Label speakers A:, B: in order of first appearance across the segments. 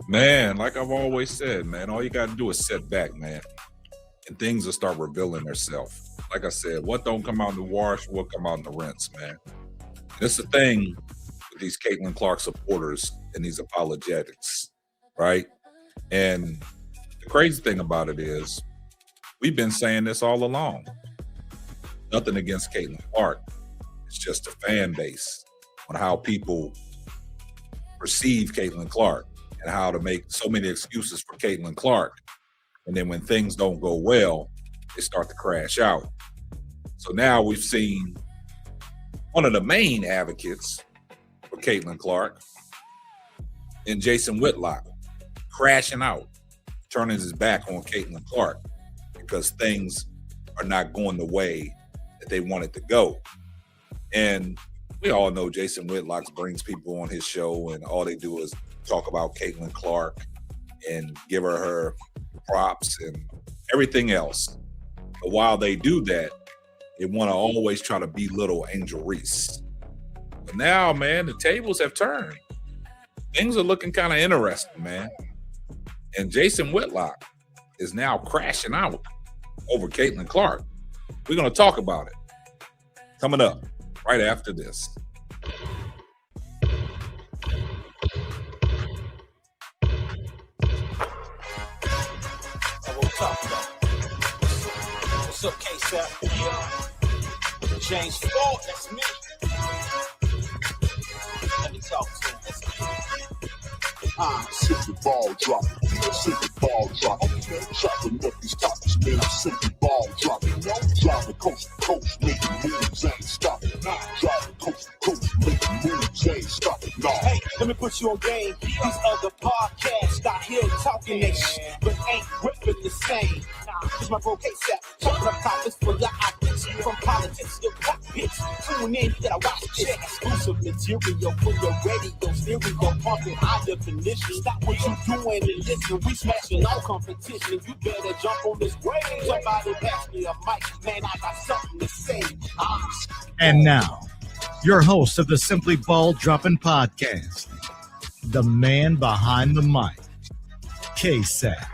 A: Man, like I've always said, man, all you got to do is sit back, man, and things will start revealing themselves. Like I said, what don't come out in the wash will come out in the rinse, man. And it's the thing with these Caitlin Clark supporters and these apologetics, right? And the crazy thing about it is, we've been saying this all along. Nothing against Caitlin Clark. It's just a fan base on how people perceive Caitlin Clark and how to make so many excuses for Caitlin Clark. And then when things don't go well, they start to crash out. So now we've seen one of the main advocates for Caitlin Clark and Jason Whitlock crashing out, turning his back on Caitlin Clark because things are not going the way that they want it to go. And we all know Jason Whitlock brings people on his show and all they do is talk about Caitlin Clark and give her props and everything else. But while they do that, they want to always try to belittle Angel Reese. But now, man, the tables have turned. Things are looking kind of interesting, man. And Jason Whitlock is now crashing out over Caitlin Clark. We're going to talk about it coming up right after this.
B: What's up, K-Sap? Yeah. James Ford, that's me. Let me talk to him.
C: Sit the ball dropping, sit the ball dropping. Chopping up these topics, man, I sit the ball dropping. Driving coast to coast, making moves, ain't stopping. Driving coast to coast, making moves, ain't stopping.
B: Hey, let me put you on game. These other podcasts out here talking that shit, but ain't ripping the same. It's my bro K-Sap, talking up topics for your optics. From politics to cockpits. Tune in, you gotta watch this. Exclusive material for your radio, stereo, pumping high definition. Stop what you doing and listen. We smashing all competition. You better jump on this wave. Somebody pass me a mic, man, I got something to say.
D: And now, your host of the Simply Ball Dropping Podcast, the man behind the mic, K-Sap.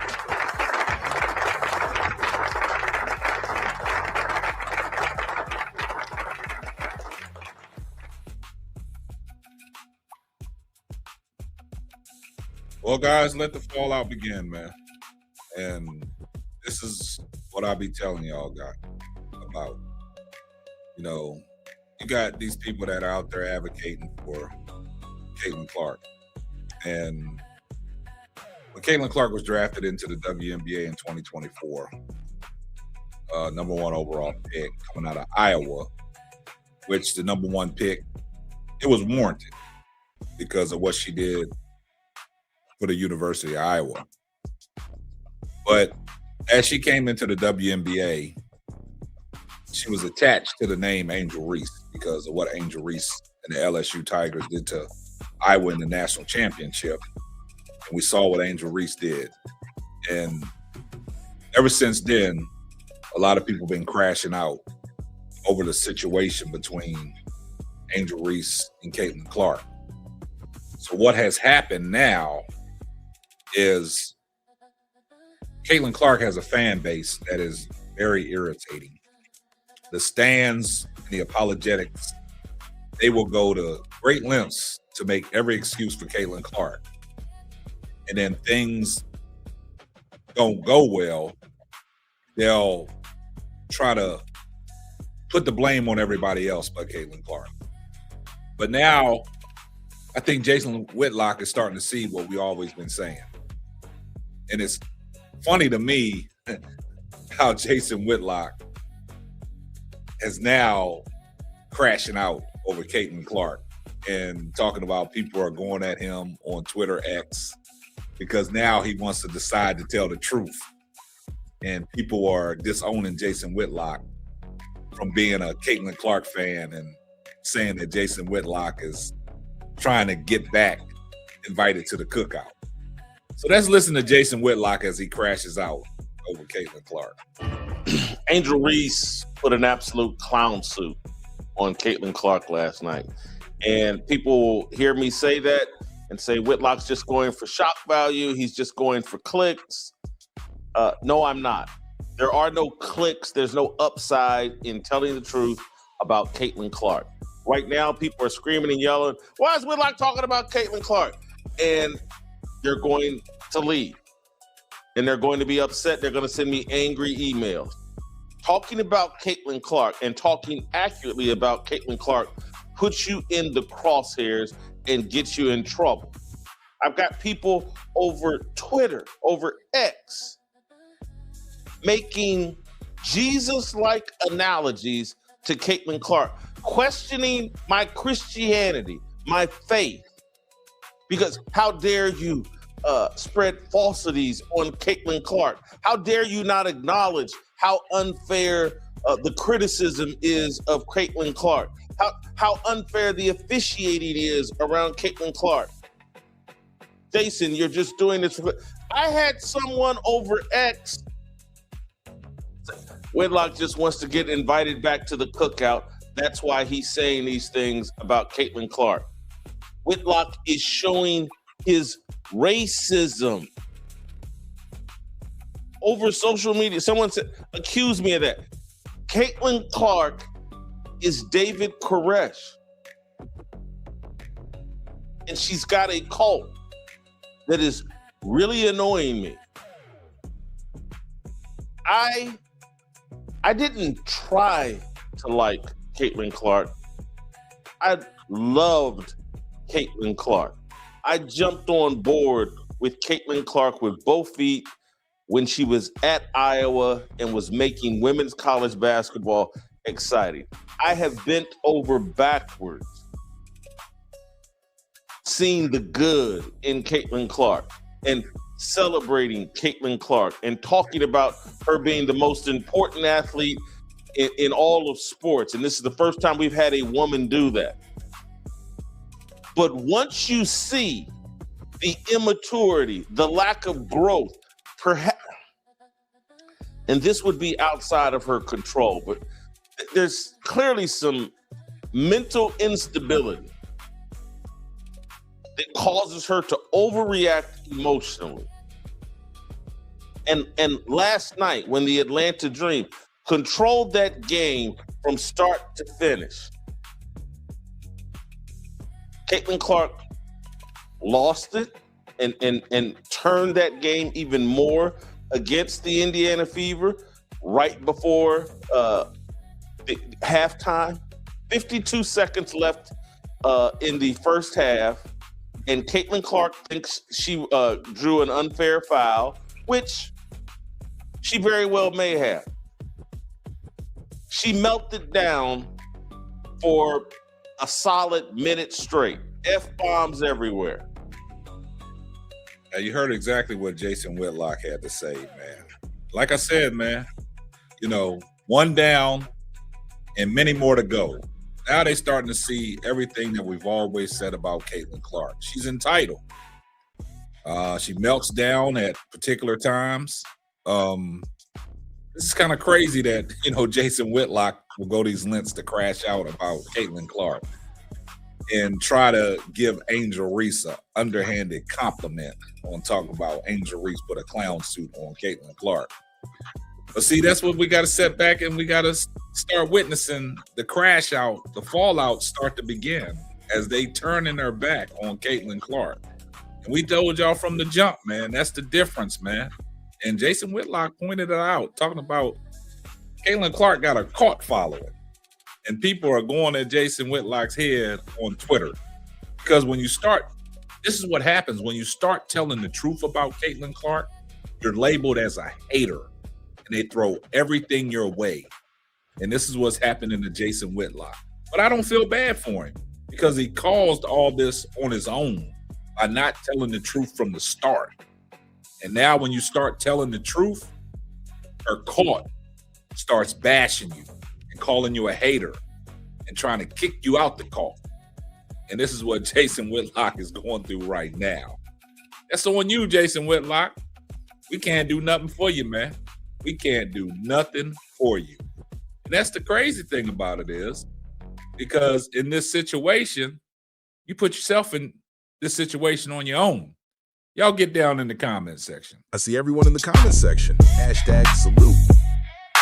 A: Well, guys, let the fallout begin, man. And this is what I'll be telling y'all guys about. You know, you got these people that are out there advocating for Caitlin Clark. And when Caitlin Clark was drafted into the WNBA in 2024, number one overall pick coming out of Iowa, which the number one pick, it was warranted because of what she did for the University of Iowa. But as she came into the WNBA, she was attached to the name Angel Reese because of what Angel Reese and the LSU Tigers did to Iowa in the national championship. And we saw what Angel Reese did. And ever since then, a lot of people have been crashing out over the situation between Angel Reese and Caitlin Clark. So what has happened now is Caitlin Clark has a fan base that is very irritating. The stands and the apologetics, they will go to great lengths to make every excuse for Caitlin Clark. And then things don't go well, they'll try to put the blame on everybody else but Caitlin Clark. But now, I think Jason Whitlock is starting to see what we always been saying. And it's funny to me how Jason Whitlock is now crashing out over Caitlin Clark and talking about people are going at him on Twitter X because now he wants to decide to tell the truth. And people are disowning Jason Whitlock from being a Caitlin Clark fan and saying that Jason Whitlock is trying to get back invited to the cookout. So let's listen to Jason Whitlock as he crashes out over Caitlin Clark.
E: Angel Reese put an absolute clown suit on Caitlin Clark last night. And people hear me say that, and say Whitlock's just going for shock value. He's just going for clicks. No, I'm not. There are no clicks. There's no upside in telling the truth about Caitlin Clark. Right now, people are screaming and yelling, why is Whitlock talking about Caitlin Clark? And they're going to leave. And they're going to be upset. They're going to send me angry emails. Talking about Caitlin Clark and talking accurately about Caitlin Clark puts you in the crosshairs and gets you in trouble. I've got people over Twitter, over X, making Jesus-like analogies to Caitlin Clark, questioning my Christianity, my faith. Because how dare you spread falsities on Caitlin Clark? How dare you not acknowledge how unfair the criticism is of Caitlin Clark? How unfair the officiating is around Caitlin Clark? Jason, you're just doing this. I had someone over X. Whitlock just wants to get invited back to the cookout. That's why he's saying these things about Caitlin Clark. Whitlock is showing his racism over social media. Someone accused me of that. Caitlin Clark is David Koresh. And she's got a cult that is really annoying me. I didn't try to like Caitlin Clark. I loved Caitlin Clark. I jumped on board with Caitlin Clark with both feet when she was at Iowa and was making women's college basketball exciting. I have bent over backwards seeing the good in Caitlin Clark and celebrating Caitlin Clark and talking about her being the most important athlete in all of sports. And this is the first time we've had a woman do that. But once you see the immaturity, the lack of growth, perhaps, and this would be outside of her control, but there's clearly some mental instability that causes her to overreact emotionally. And last night, when the Atlanta Dream controlled that game from start to finish, Caitlin Clark lost it and turned that game even more against the Indiana Fever right before the halftime. 52 seconds left in the first half, and Caitlin Clark thinks she drew an unfair foul, which she very well may have. She melted down for a solid minute straight. F-bombs everywhere.
A: Now, you heard exactly what Jason Whitlock had to say, man. Like I said, man, one down and many more to go. Now they're starting to see everything that we've always said about Caitlin Clark. She's entitled. She melts down at particular times. This is kind of crazy that, Jason Whitlock will go these lengths to crash out about Caitlin Clark and try to give Angel Reese an underhanded compliment on talking about Angel Reese put a clown suit on Caitlin Clark. But see, that's what we got to set back, and we got to start witnessing the crash out, the fallout start to begin as they turn in their back on Caitlin Clark. And we told y'all from the jump, man, that's the difference, man. And Jason Whitlock pointed it out, talking about Caitlin Clark got a cult following. And people are going at Jason Whitlock's head on Twitter. Because when you start, this is what happens. When you start telling the truth about Caitlin Clark, you're labeled as a hater. And they throw everything your way. And this is what's happening to Jason Whitlock. But I don't feel bad for him because he caused all this on his own by not telling the truth from the start. And now when you start telling the truth, her court starts bashing you and calling you a hater and trying to kick you out the cult. And this is what Jason Whitlock is going through right now. That's on you, Jason Whitlock. We can't do nothing for you, man. We can't do nothing for you. And that's the crazy thing about it is, because in this situation, you put yourself in this situation on your own? Y'all get down in the comment section.
F: I see everyone in the comment section. Hashtag salute.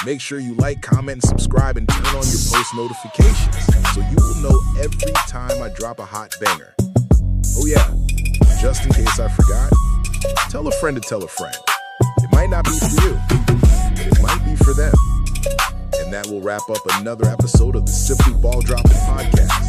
F: Make sure you like, comment, and subscribe, and turn on your post notifications so you will know every time I drop a hot banger. Oh yeah, just in case I forgot, tell a friend to tell a friend. It might not be for you, but it might be for them. And that will wrap up another episode of the Simply Ball Dropping Podcast.